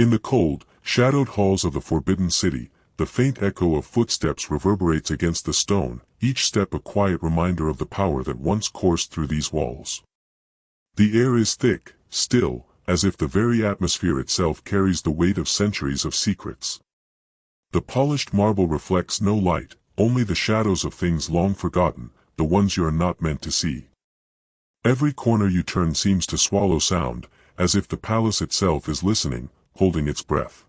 In the cold, shadowed halls of the Forbidden City, the faint echo of footsteps reverberates against the stone, each step a quiet reminder of the power that once coursed through these walls. The air is thick, still, as if the very atmosphere itself carries the weight of centuries of secrets. The polished marble reflects no light, only the shadows of things long forgotten, the ones you are not meant to see. Every corner you turn seems to swallow sound, as if the palace itself is listening, holding its breath.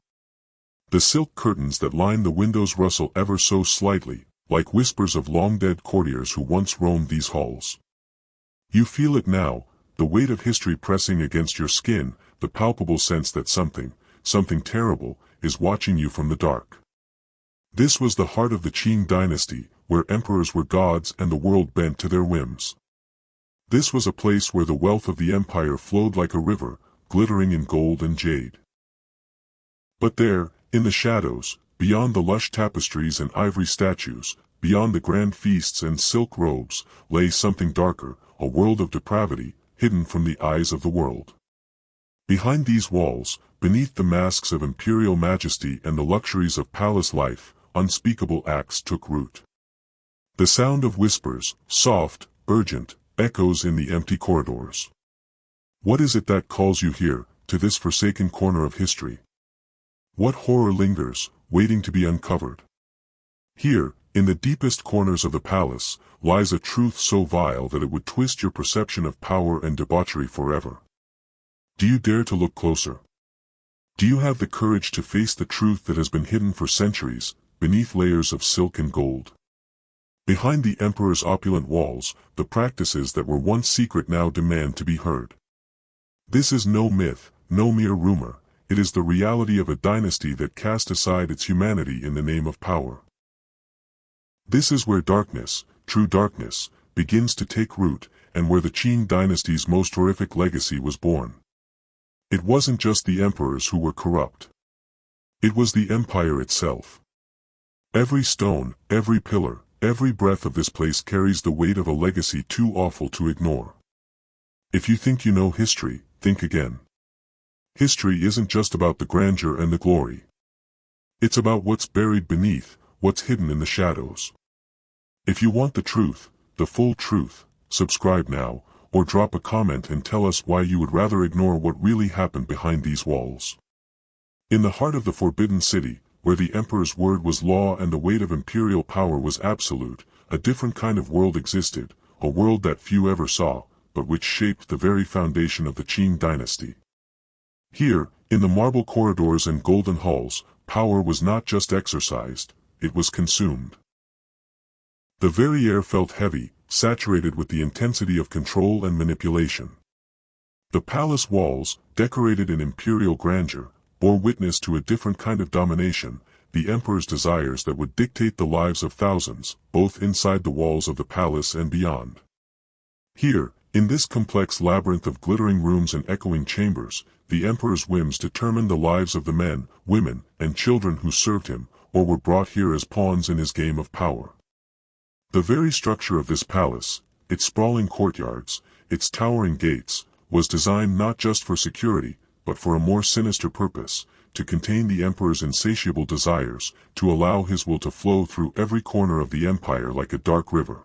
The silk curtains that line the windows rustle ever so slightly, like whispers of long-dead courtiers who once roamed these halls. You feel it now, the weight of history pressing against your skin, the palpable sense that something terrible, is watching you from the dark. This was the heart of the Qing Dynasty, where emperors were gods and the world bent to their whims. This was a place where the wealth of the empire flowed like a river, glittering in gold and jade. But there, in the shadows, beyond the lush tapestries and ivory statues, beyond the grand feasts and silk robes, lay something darker, a world of depravity, hidden from the eyes of the world. Behind these walls, beneath the masks of imperial majesty and the luxuries of palace life, unspeakable acts took root. The sound of whispers, soft, urgent, echoes in the empty corridors. What is it that calls you here, to this forsaken corner of history? What horror lingers, waiting to be uncovered? Here, in the deepest corners of the palace, lies a truth so vile that it would twist your perception of power and debauchery forever. Do you dare to look closer? Do you have the courage to face the truth that has been hidden for centuries, beneath layers of silk and gold? Behind the emperor's opulent walls, the practices that were once secret now demand to be heard. This is no myth, no mere rumor. It is the reality of a dynasty that cast aside its humanity in the name of power. This is where darkness, true darkness, begins to take root, and where the Qing dynasty's most horrific legacy was born. It wasn't just the emperors who were corrupt. It was the empire itself. Every stone, every pillar, every breath of this place carries the weight of a legacy too awful to ignore. If you think you know history, think again. History isn't just about the grandeur and the glory. It's about what's buried beneath, what's hidden in the shadows. If you want the truth, the full truth, subscribe now, or drop a comment and tell us why you would rather ignore what really happened behind these walls. In the heart of the Forbidden City, where the emperor's word was law and the weight of imperial power was absolute, a different kind of world existed, a world that few ever saw, but which shaped the very foundation of the Qing dynasty. Here, in the marble corridors and golden halls, power was not just exercised, it was consumed. The very air felt heavy, saturated with the intensity of control and manipulation. The palace walls, decorated in imperial grandeur, bore witness to a different kind of domination, the emperor's desires that would dictate the lives of thousands, both inside the walls of the palace and beyond. Here, in this complex labyrinth of glittering rooms and echoing chambers, the emperor's whims determined the lives of the men, women, and children who served him, or were brought here as pawns in his game of power. The very structure of this palace, its sprawling courtyards, its towering gates, was designed not just for security, but for a more sinister purpose, to contain the emperor's insatiable desires, to allow his will to flow through every corner of the empire like a dark river.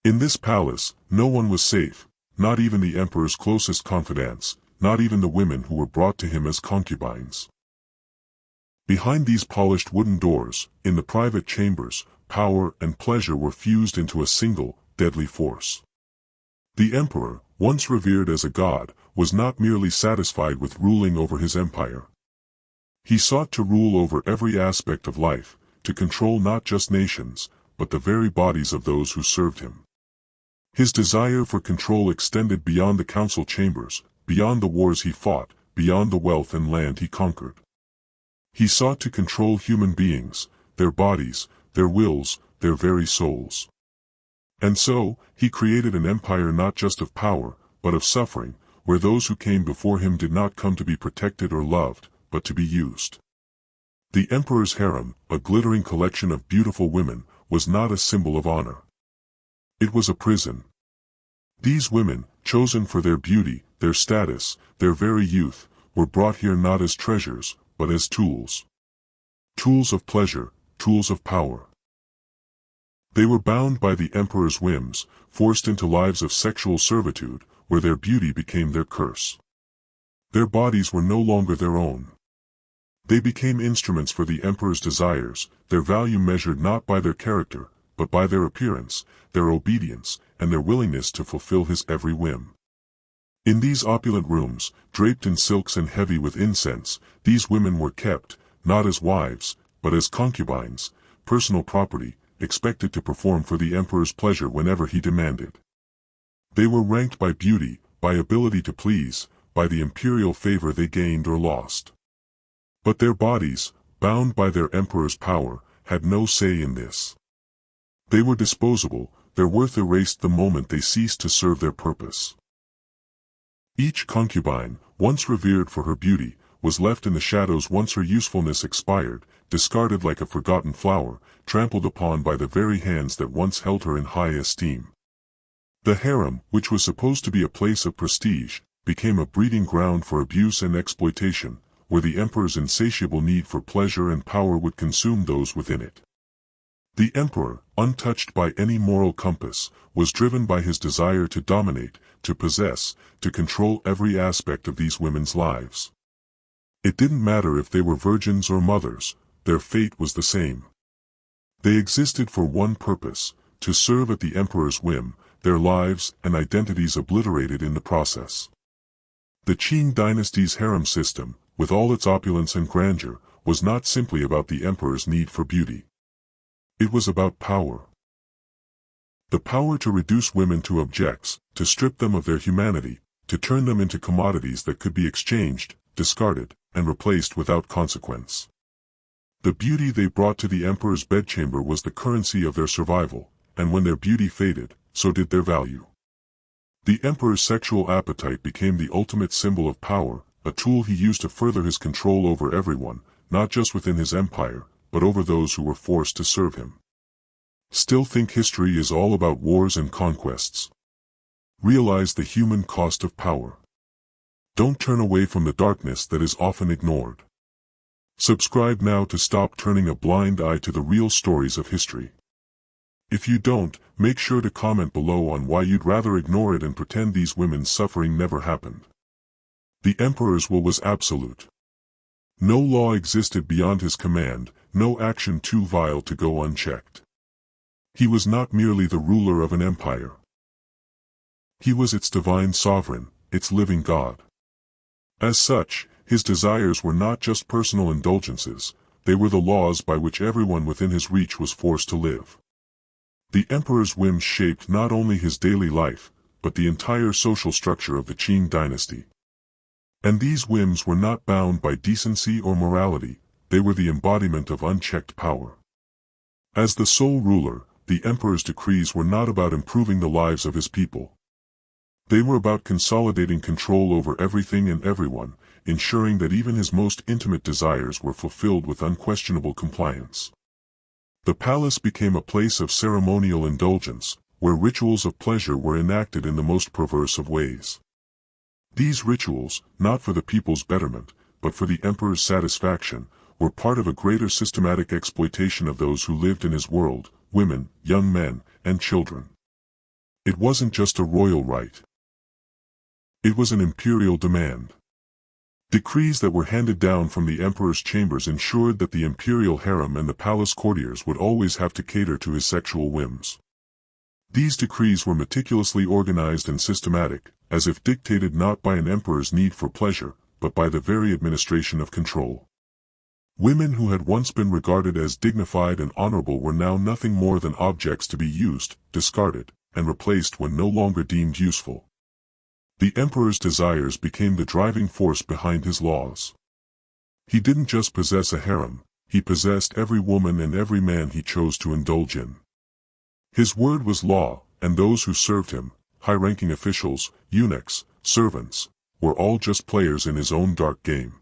In this palace, no one was safe, not even the emperor's closest confidants, not even the women who were brought to him as concubines. Behind these polished wooden doors, in the private chambers, power and pleasure were fused into a single, deadly force. The emperor, once revered as a god, was not merely satisfied with ruling over his empire. He sought to rule over every aspect of life, to control not just nations, but the very bodies of those who served him. His desire for control extended beyond the council chambers, beyond the wars he fought, beyond the wealth and land he conquered. He sought to control human beings, their bodies, their wills, their very souls. And so, he created an empire not just of power, but of suffering, where those who came before him did not come to be protected or loved, but to be used. The emperor's harem, a glittering collection of beautiful women, was not a symbol of honor. It was a prison. These women, chosen for their beauty, their status, their very youth, were brought here not as treasures, but as tools. Tools of pleasure, tools of power. They were bound by the emperor's whims, forced into lives of sexual servitude, where their beauty became their curse. Their bodies were no longer their own. They became instruments for the emperor's desires, their value measured not by their character, but by their appearance, their obedience, and their willingness to fulfill his every whim. In these opulent rooms, draped in silks and heavy with incense, these women were kept, not as wives, but as concubines, personal property, expected to perform for the emperor's pleasure whenever he demanded. They were ranked by beauty, by ability to please, by the imperial favor they gained or lost. But their bodies, bound by their emperor's power, had no say in this. They were disposable, their worth erased the moment they ceased to serve their purpose. Each concubine, once revered for her beauty, was left in the shadows once her usefulness expired, discarded like a forgotten flower, trampled upon by the very hands that once held her in high esteem. The harem, which was supposed to be a place of prestige, became a breeding ground for abuse and exploitation, where the emperor's insatiable need for pleasure and power would consume those within it. The emperor, untouched by any moral compass, was driven by his desire to dominate, to possess, to control every aspect of these women's lives. It didn't matter if they were virgins or mothers, their fate was the same. They existed for one purpose, to serve at the emperor's whim, their lives and identities obliterated in the process. The Qing Dynasty's harem system, with all its opulence and grandeur, was not simply about the emperor's need for beauty. It was about power. The power to reduce women to objects, to strip them of their humanity, to turn them into commodities that could be exchanged, discarded, and replaced without consequence. The beauty they brought to the emperor's bedchamber was the currency of their survival, and when their beauty faded, so did their value. The emperor's sexual appetite became the ultimate symbol of power, a tool he used to further his control over everyone, not just within his empire, but over those who were forced to serve him. Still think history is all about wars and conquests? Realize the human cost of power. Don't turn away from the darkness that is often ignored. Subscribe now to stop turning a blind eye to the real stories of history. If you don't, make sure to comment below on why you'd rather ignore it and pretend these women's suffering never happened. The emperor's will was absolute. No law existed beyond his command, no action too vile to go unchecked. He was not merely the ruler of an empire. He was its divine sovereign, its living God. As such, his desires were not just personal indulgences, they were the laws by which everyone within his reach was forced to live. The emperor's whims shaped not only his daily life, but the entire social structure of the Qing dynasty. And these whims were not bound by decency or morality, they were the embodiment of unchecked power. As the sole ruler, the emperor's decrees were not about improving the lives of his people. They were about consolidating control over everything and everyone, ensuring that even his most intimate desires were fulfilled with unquestionable compliance. The palace became a place of ceremonial indulgence, where rituals of pleasure were enacted in the most perverse of ways. These rituals, not for the people's betterment, but for the emperor's satisfaction, were part of a greater systematic exploitation of those who lived in his world, women, young men, and children. It wasn't just a royal right. It was an imperial demand. Decrees that were handed down from the emperor's chambers ensured that the imperial harem and the palace courtiers would always have to cater to his sexual whims. These decrees were meticulously organized and systematic, as if dictated not by an emperor's need for pleasure, but by the very administration of control. Women who had once been regarded as dignified and honorable were now nothing more than objects to be used, discarded, and replaced when no longer deemed useful. The emperor's desires became the driving force behind his laws. He didn't just possess a harem, he possessed every woman and every man he chose to indulge in. His word was law, and those who served him, high-ranking officials, eunuchs, servants, were all just players in his own dark game.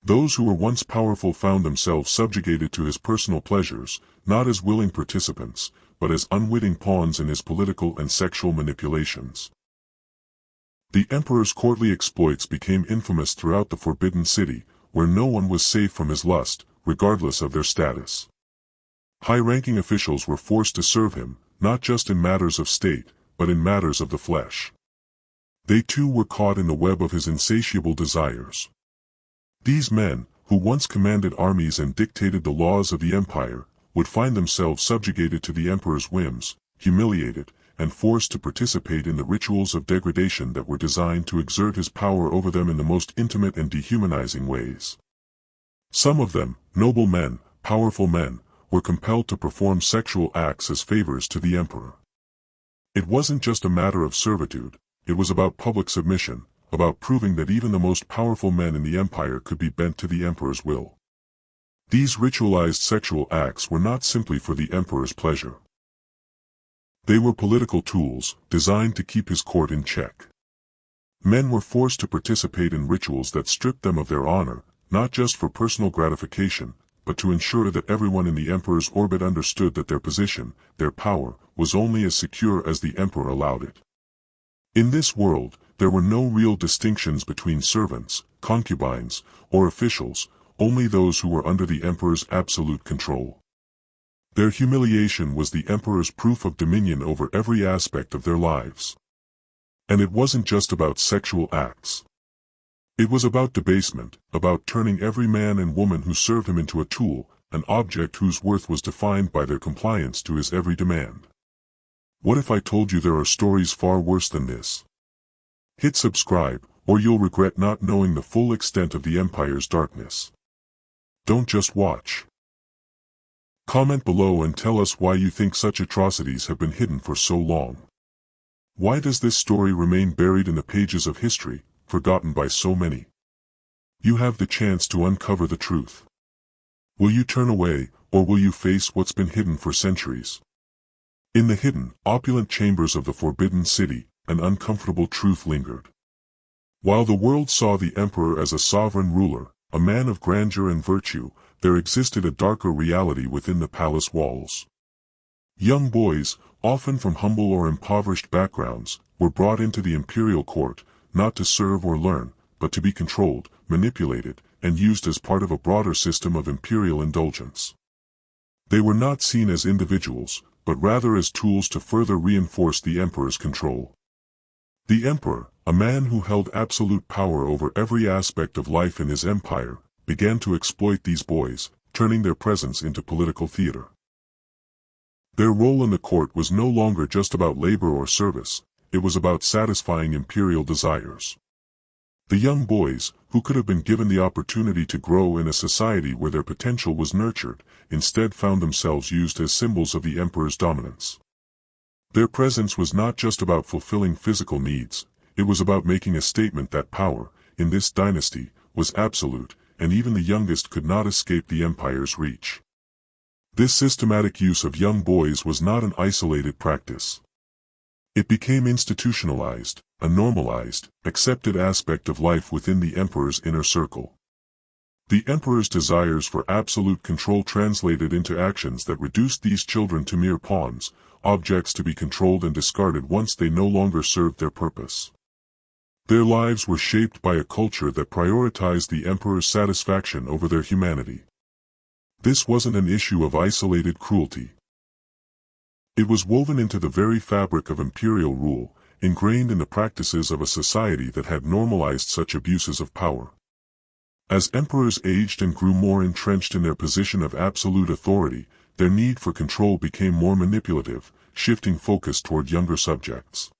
Those who were once powerful found themselves subjugated to his personal pleasures, not as willing participants, but as unwitting pawns in his political and sexual manipulations. The emperor's courtly exploits became infamous throughout the Forbidden City, where no one was safe from his lust, regardless of their status. High-ranking officials were forced to serve him, not just in matters of state, but in matters of the flesh. They too were caught in the web of his insatiable desires. These men, who once commanded armies and dictated the laws of the empire, would find themselves subjugated to the emperor's whims, humiliated, and forced to participate in the rituals of degradation that were designed to exert his power over them in the most intimate and dehumanizing ways. Some of them, noble men, powerful men, were compelled to perform sexual acts as favors to the emperor. It wasn't just a matter of servitude, it was about public submission, about proving that even the most powerful men in the empire could be bent to the emperor's will. These ritualized sexual acts were not simply for the emperor's pleasure. They were political tools, designed to keep his court in check. Men were forced to participate in rituals that stripped them of their honor, not just for personal gratification, but to ensure that everyone in the emperor's orbit understood that their position, their power, was only as secure as the emperor allowed it. In this world, there were no real distinctions between servants, concubines, or officials, only those who were under the emperor's absolute control. Their humiliation was the emperor's proof of dominion over every aspect of their lives. And it wasn't just about sexual acts. It was about debasement, about turning every man and woman who served him into a tool, an object whose worth was defined by their compliance to his every demand. What if I told you there are stories far worse than this? Hit subscribe, or you'll regret not knowing the full extent of the empire's darkness. Don't just watch. Comment below and tell us why you think such atrocities have been hidden for so long. Why does this story remain buried in the pages of history, forgotten by so many? You have the chance to uncover the truth. Will you turn away, or will you face what's been hidden for centuries? In the hidden, opulent chambers of the Forbidden City, an uncomfortable truth lingered. While the world saw the emperor as a sovereign ruler, a man of grandeur and virtue, there existed a darker reality within the palace walls. Young boys, often from humble or impoverished backgrounds, were brought into the imperial court, not to serve or learn, but to be controlled, manipulated, and used as part of a broader system of imperial indulgence. They were not seen as individuals, but rather as tools to further reinforce the emperor's control. The emperor, a man who held absolute power over every aspect of life in his empire, began to exploit these boys, turning their presence into political theater. Their role in the court was no longer just about labor or service, it was about satisfying imperial desires. The young boys, who could have been given the opportunity to grow in a society where their potential was nurtured, instead found themselves used as symbols of the emperor's dominance. Their presence was not just about fulfilling physical needs, it was about making a statement that power, in this dynasty, was absolute, and even the youngest could not escape the empire's reach. This systematic use of young boys was not an isolated practice. It became institutionalized, a normalized, accepted aspect of life within the emperor's inner circle. The emperor's desires for absolute control translated into actions that reduced these children to mere pawns, objects to be controlled and discarded once they no longer served their purpose. Their lives were shaped by a culture that prioritized the emperor's satisfaction over their humanity. This wasn't an issue of isolated cruelty. It was woven into the very fabric of imperial rule, ingrained in the practices of a society that had normalized such abuses of power. As emperors aged and grew more entrenched in their position of absolute authority, their need for control became more manipulative, shifting focus toward younger subjects.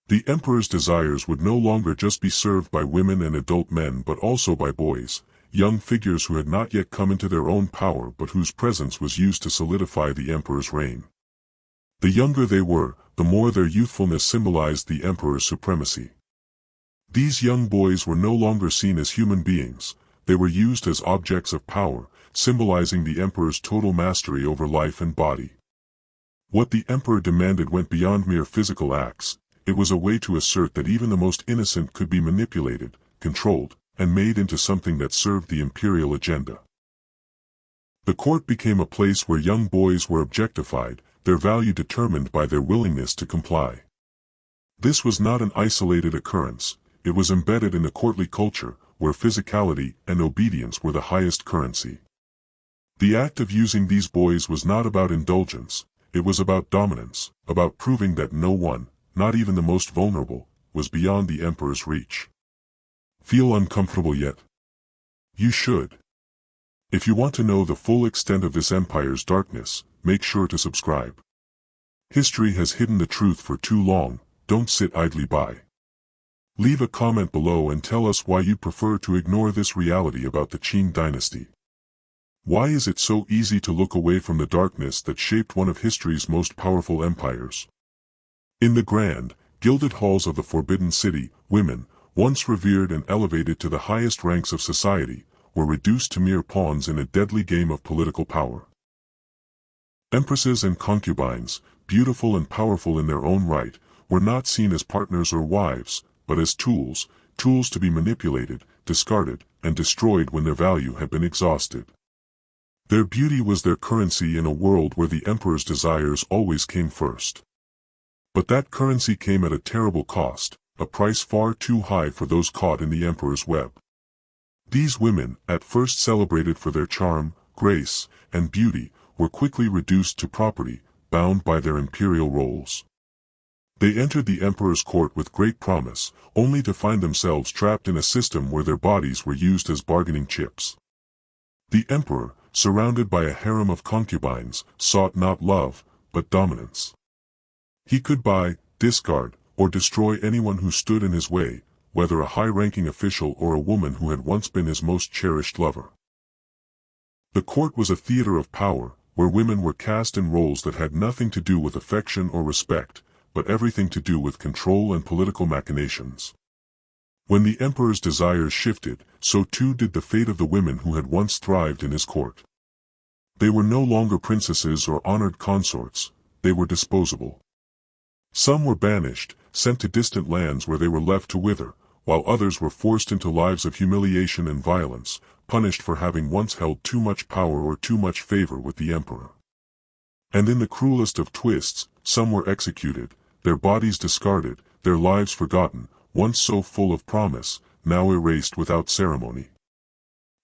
The emperor's desires would no longer just be served by women and adult men but also by boys, young figures who had not yet come into their own power but whose presence was used to solidify the emperor's reign. The younger they were, the more their youthfulness symbolized the emperor's supremacy. These young boys were no longer seen as human beings, they were used as objects of power, symbolizing the emperor's total mastery over life and body. What the emperor demanded went beyond mere physical acts, it was a way to assert that even the most innocent could be manipulated, controlled, and made into something that served the imperial agenda. The court became a place where young boys were objectified, their value determined by their willingness to comply. This was not an isolated occurrence, it was embedded in the courtly culture, where physicality and obedience were the highest currency. The act of using these boys was not about indulgence, it was about dominance, about proving that no one, not even the most vulnerable, was beyond the emperor's reach. Feel uncomfortable yet? You should. If you want to know the full extent of this empire's darkness, make sure to subscribe. History has hidden the truth for too long, don't sit idly by. Leave a comment below and tell us why you prefer to ignore this reality about the Qing Dynasty. Why is it so easy to look away from the darkness that shaped one of history's most powerful empires? In the grand, gilded halls of the Forbidden City, women, once revered and elevated to the highest ranks of society, were reduced to mere pawns in a deadly game of political power. Empresses and concubines, beautiful and powerful in their own right, were not seen as partners or wives, but as tools to be manipulated, discarded, and destroyed when their value had been exhausted. Their beauty was their currency in a world where the emperor's desires always came first. But that currency came at a terrible cost, a price far too high for those caught in the emperor's web. These women, at first celebrated for their charm, grace, and beauty, were quickly reduced to property, bound by their imperial roles. They entered the emperor's court with great promise, only to find themselves trapped in a system where their bodies were used as bargaining chips. The emperor, surrounded by a harem of concubines, sought not love, but dominance. He could buy, discard, or destroy anyone who stood in his way, whether a high-ranking official or a woman who had once been his most cherished lover. The court was a theater of power, where women were cast in roles that had nothing to do with affection or respect, but everything to do with control and political machinations. When the emperor's desires shifted, so too did the fate of the women who had once thrived in his court. They were no longer princesses or honored consorts, they were disposable. Some were banished, sent to distant lands where they were left to wither, while others were forced into lives of humiliation and violence, punished for having once held too much power or too much favor with the emperor. And in the cruelest of twists, some were executed, their bodies discarded, their lives forgotten, once so full of promise, now erased without ceremony.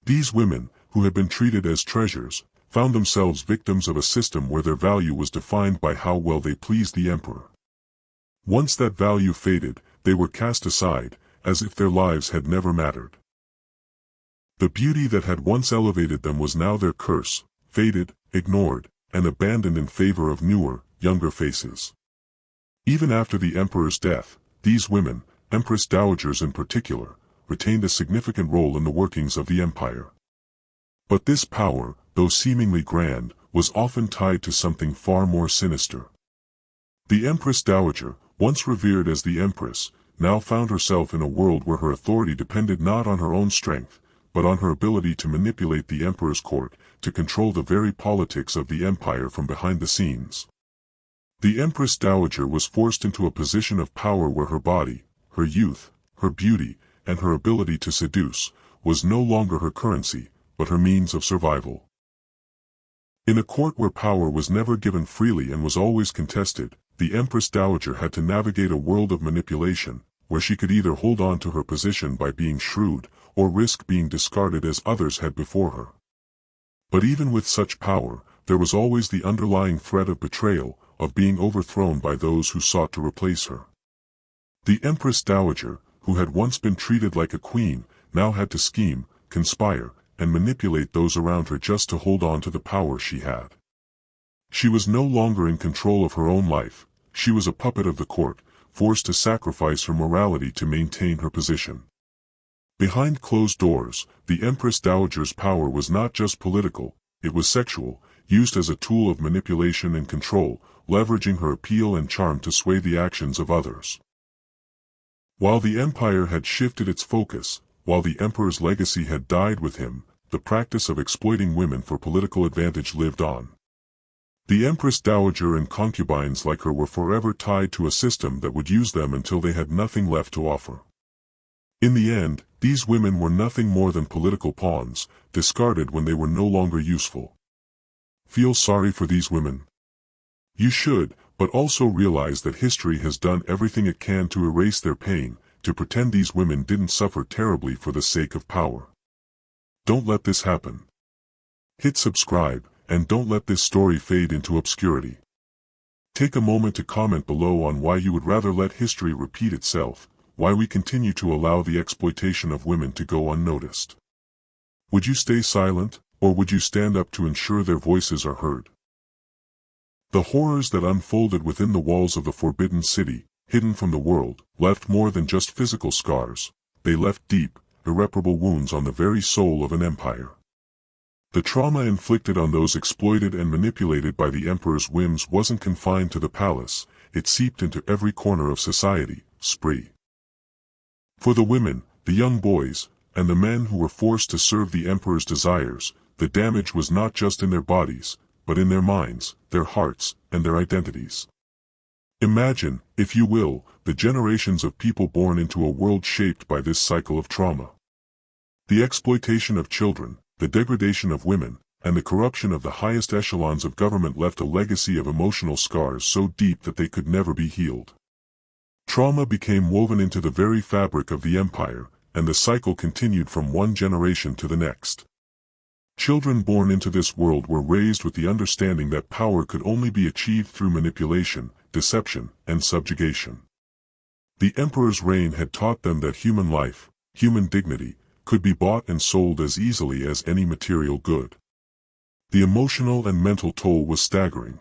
These women, who had been treated as treasures, found themselves victims of a system where their value was defined by how well they pleased the emperor. Once that value faded, they were cast aside, as if their lives had never mattered. The beauty that had once elevated them was now their curse, faded, ignored, and abandoned in favor of newer, younger faces. Even after the emperor's death, these women, empress dowagers in particular, retained a significant role in the workings of the empire. But this power, though seemingly grand, was often tied to something far more sinister. The empress dowager, once revered as the empress, now found herself in a world where her authority depended not on her own strength, but on her ability to manipulate the emperor's court, to control the very politics of the empire from behind the scenes. The empress dowager was forced into a position of power where her body, her youth, her beauty, and her ability to seduce, was no longer her currency, but her means of survival. In a court where power was never given freely and was always contested, the empress dowager had to navigate a world of manipulation, where she could either hold on to her position by being shrewd, or risk being discarded as others had before her. But even with such power, there was always the underlying threat of betrayal, of being overthrown by those who sought to replace her. The empress dowager, who had once been treated like a queen, now had to scheme, conspire, and manipulate those around her just to hold on to the power she had. She was no longer in control of her own life, she was a puppet of the court, forced to sacrifice her morality to maintain her position. Behind closed doors, the empress dowager's power was not just political, it was sexual, used as a tool of manipulation and control, leveraging her appeal and charm to sway the actions of others. While the empire had shifted its focus, while the emperor's legacy had died with him, the practice of exploiting women for political advantage lived on. The empress dowager and concubines like her were forever tied to a system that would use them until they had nothing left to offer. In the end, these women were nothing more than political pawns, discarded when they were no longer useful. Feel sorry for these women? You should, but also realize that history has done everything it can to erase their pain, to pretend these women didn't suffer terribly for the sake of power. Don't let this happen. Hit subscribe, and don't let this story fade into obscurity. Take a moment to comment below on why you would rather let history repeat itself, why we continue to allow the exploitation of women to go unnoticed. Would you stay silent, or would you stand up to ensure their voices are heard? The horrors that unfolded within the walls of the Forbidden City, hidden from the world, left more than just physical scars. They left deep, irreparable wounds on the very soul of an empire. The trauma inflicted on those exploited and manipulated by the emperor's whims wasn't confined to the palace, it seeped into every corner of society. For the women, the young boys, and the men who were forced to serve the emperor's desires, the damage was not just in their bodies, but in their minds, their hearts, and their identities. Imagine, if you will, the generations of people born into a world shaped by this cycle of trauma. The exploitation of children, the degradation of women, and the corruption of the highest echelons of government left a legacy of emotional scars so deep that they could never be healed. Trauma became woven into the very fabric of the empire, and the cycle continued from one generation to the next. Children born into this world were raised with the understanding that power could only be achieved through manipulation, deception, and subjugation. The emperor's reign had taught them that human life, human dignity, could be bought and sold as easily as any material good. The emotional and mental toll was staggering.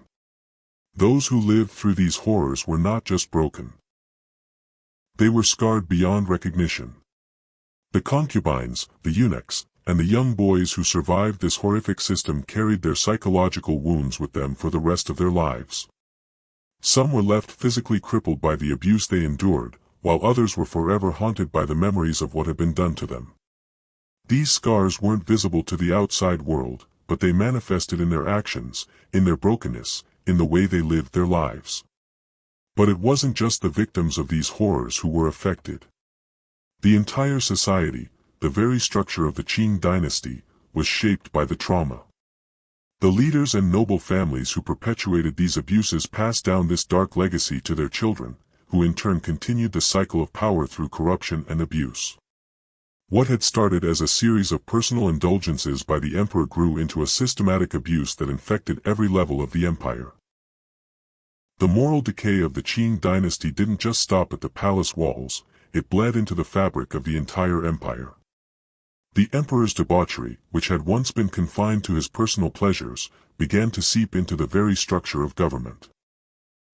Those who lived through these horrors were not just broken. They were scarred beyond recognition. The concubines, the eunuchs, and the young boys who survived this horrific system carried their psychological wounds with them for the rest of their lives. Some were left physically crippled by the abuse they endured, while others were forever haunted by the memories of what had been done to them. These scars weren't visible to the outside world, but they manifested in their actions, in their brokenness, in the way they lived their lives. But it wasn't just the victims of these horrors who were affected. The entire society, the very structure of the Qing Dynasty, was shaped by the trauma. The leaders and noble families who perpetuated these abuses passed down this dark legacy to their children, who in turn continued the cycle of power through corruption and abuse. What had started as a series of personal indulgences by the emperor grew into a systematic abuse that infected every level of the empire. The moral decay of the Qing Dynasty didn't just stop at the palace walls, it bled into the fabric of the entire empire. The emperor's debauchery, which had once been confined to his personal pleasures, began to seep into the very structure of government.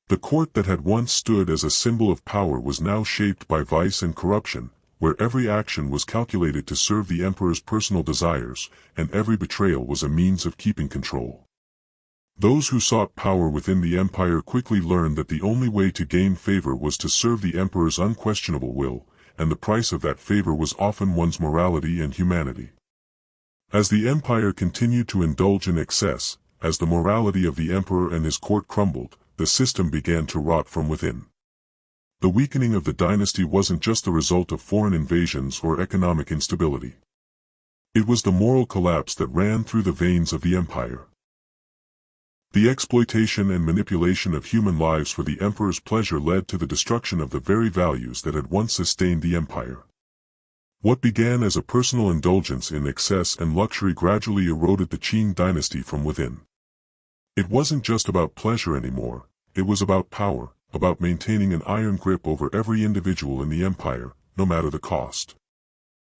The court that had once stood as a symbol of power was now shaped by vice and corruption, where every action was calculated to serve the emperor's personal desires, and every betrayal was a means of keeping control. Those who sought power within the empire quickly learned that the only way to gain favor was to serve the emperor's unquestionable will, and the price of that favor was often one's morality and humanity. As the empire continued to indulge in excess, as the morality of the emperor and his court crumbled, the system began to rot from within. The weakening of the dynasty wasn't just the result of foreign invasions or economic instability. It was the moral collapse that ran through the veins of the empire. The exploitation and manipulation of human lives for the emperor's pleasure led to the destruction of the very values that had once sustained the empire. What began as a personal indulgence in excess and luxury gradually eroded the Qing dynasty from within. It wasn't just about pleasure anymore, it was about power, about maintaining an iron grip over every individual in the empire, no matter the cost.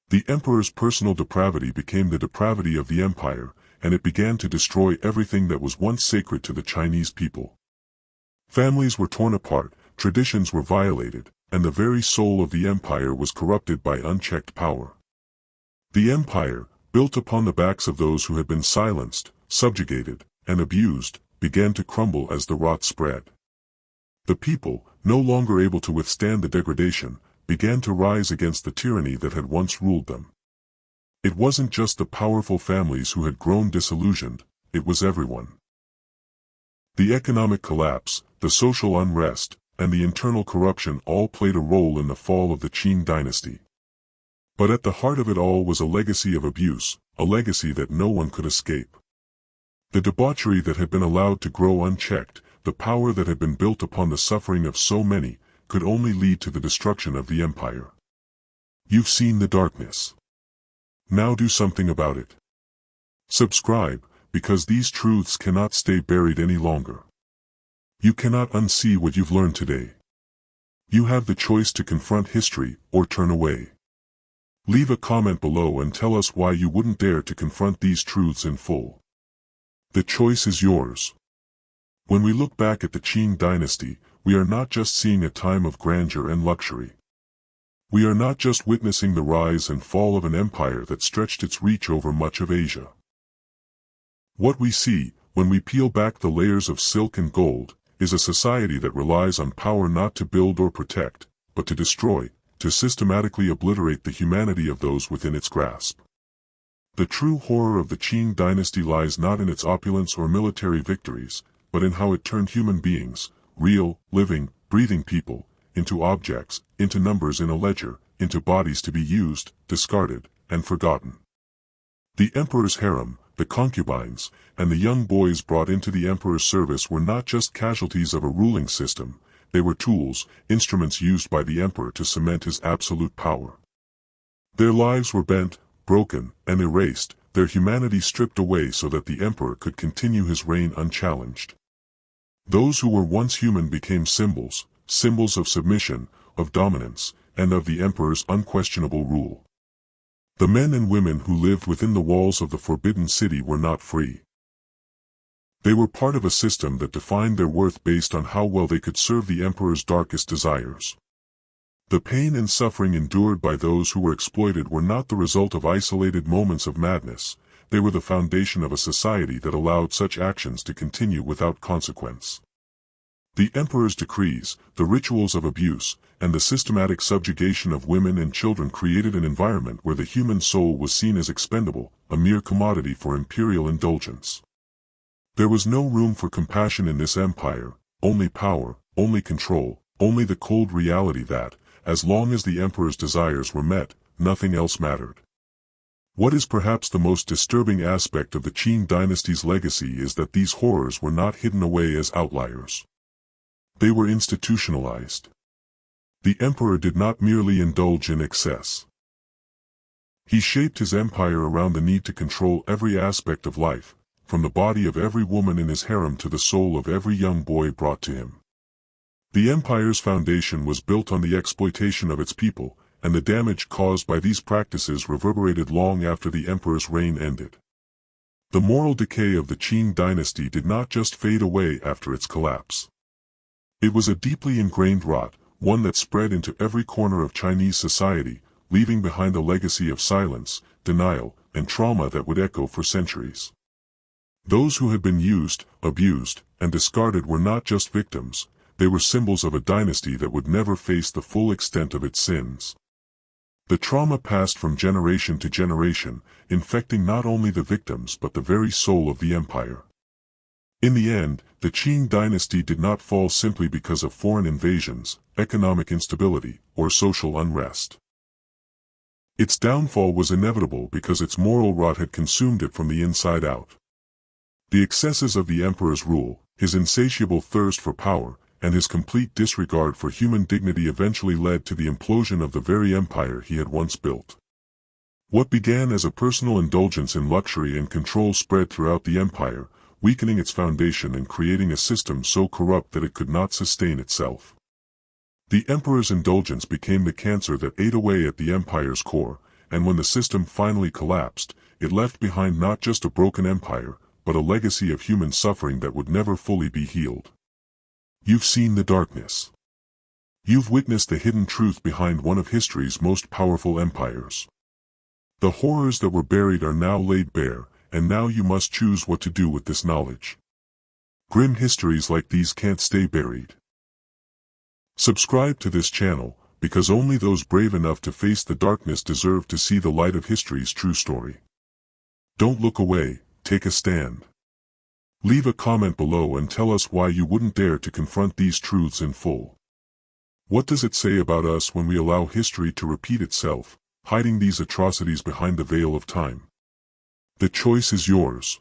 The emperor's personal depravity became the depravity of the empire, and it began to destroy everything that was once sacred to the Chinese people. Families were torn apart, traditions were violated, and the very soul of the empire was corrupted by unchecked power. The empire, built upon the backs of those who had been silenced, subjugated, and abused, began to crumble as the rot spread. The people, no longer able to withstand the degradation, began to rise against the tyranny that had once ruled them. It wasn't just the powerful families who had grown disillusioned, it was everyone. The economic collapse, the social unrest, and the internal corruption all played a role in the fall of the Qing dynasty. But at the heart of it all was a legacy of abuse, a legacy that no one could escape. The debauchery that had been allowed to grow unchecked, the power that had been built upon the suffering of so many, could only lead to the destruction of the empire. You've seen the darkness. Now do something about it. Subscribe, because these truths cannot stay buried any longer. You cannot unsee what you've learned today. You have the choice to confront history or turn away. Leave a comment below and tell us why you wouldn't dare to confront these truths in full. The choice is yours. When we look back at the Qing Dynasty, we are not just seeing a time of grandeur and luxury. We are not just witnessing the rise and fall of an empire that stretched its reach over much of Asia. What we see, when we peel back the layers of silk and gold, is a society that relies on power not to build or protect, but to destroy, to systematically obliterate the humanity of those within its grasp. The true horror of the Qing Dynasty lies not in its opulence or military victories, but in how it turned human beings, real, living, breathing people, into objects, into numbers in a ledger, into bodies to be used, discarded, and forgotten. The emperor's harem, the concubines, and the young boys brought into the emperor's service were not just casualties of a ruling system, they were tools, instruments used by the emperor to cement his absolute power. Their lives were bent, broken, and erased, their humanity stripped away so that the emperor could continue his reign unchallenged. Those who were once human became symbols, symbols of submission, of dominance, and of the emperor's unquestionable rule. The men and women who lived within the walls of the Forbidden City were not free. They were part of a system that defined their worth based on how well they could serve the emperor's darkest desires. The pain and suffering endured by those who were exploited were not the result of isolated moments of madness, they were the foundation of a society that allowed such actions to continue without consequence. The emperor's decrees, the rituals of abuse, and the systematic subjugation of women and children created an environment where the human soul was seen as expendable, a mere commodity for imperial indulgence. There was no room for compassion in this empire, only power, only control, only the cold reality that, as long as the emperor's desires were met, nothing else mattered. What is perhaps the most disturbing aspect of the Qing dynasty's legacy is that these horrors were not hidden away as outliers. They were institutionalized. The emperor did not merely indulge in excess. He shaped his empire around the need to control every aspect of life, from the body of every woman in his harem to the soul of every young boy brought to him. The empire's foundation was built on the exploitation of its people, and the damage caused by these practices reverberated long after the emperor's reign ended. The moral decay of the Qing dynasty did not just fade away after its collapse. It was a deeply ingrained rot, one that spread into every corner of Chinese society, leaving behind a legacy of silence, denial, and trauma that would echo for centuries. Those who had been used, abused, and discarded were not just victims, they were symbols of a dynasty that would never face the full extent of its sins. The trauma passed from generation to generation, infecting not only the victims but the very soul of the empire. In the end, the Qing dynasty did not fall simply because of foreign invasions, economic instability, or social unrest. Its downfall was inevitable because its moral rot had consumed it from the inside out. The excesses of the emperor's rule, his insatiable thirst for power, and his complete disregard for human dignity eventually led to the implosion of the very empire he had once built. What began as a personal indulgence in luxury and control spread throughout the empire, weakening its foundation and creating a system so corrupt that it could not sustain itself. The emperor's indulgence became the cancer that ate away at the empire's core, and when the system finally collapsed, it left behind not just a broken empire, but a legacy of human suffering that would never fully be healed. You've seen the darkness. You've witnessed the hidden truth behind one of history's most powerful empires. The horrors that were buried are now laid bare, and now you must choose what to do with this knowledge. Grim histories like these can't stay buried. Subscribe to this channel, because only those brave enough to face the darkness deserve to see the light of history's true story. Don't look away, take a stand. Leave a comment below and tell us why you wouldn't dare to confront these truths in full. What does it say about us when we allow history to repeat itself, hiding these atrocities behind the veil of time? The choice is yours.